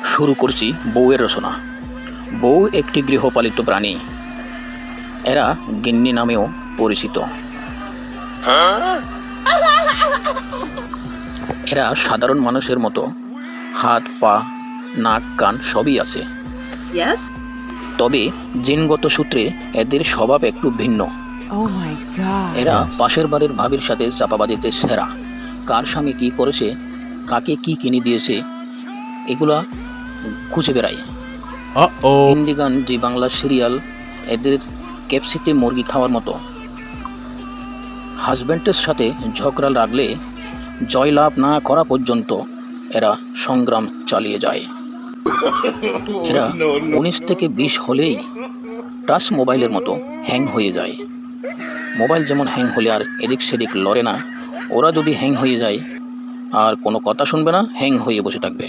শুরু করছি বউয়ের রচনা। বউ একটি গৃহপালিত প্রাণী। এরা গিন্নি নামেও পরিচিত। এরা সাধারণ মানুষের মতো হাত, পা, নাক, কান সবই আছে। Yes? তবে জিনগত সূত্রে এদের স্বভাব একটু ভিন্ন। Oh my god. এরা পাশের বাড়ির ভাবির সাথে চাপাবাজিতে সেরা। কার স্বামী কি করেছে, কাকে কি কিনে দিয়েছে, এগুলা খুঁজে বেড়ায়। হিন্দি গান, জি বাংলা সিরিয়াল এদের ক্যাপসিতে মুরগি খাওয়ার মতো। হাজব্যান্ডের সাথে ঝগড়া লাগলে জয়লাভ না করা পর্যন্ত এরা সংগ্রাম চালিয়ে যায়। এরা 19 থেকে 20 হলেই টাচ মোবাইলের মতো হ্যাং হয়ে যায়। মোবাইল যেমন হ্যাং হলে আর এদিক সেদিক লড়ে না, ওরা যদি হ্যাং হয়ে যায় আর কোনো কথা শুনবে না, হ্যাং হয়ে বসে থাকবে।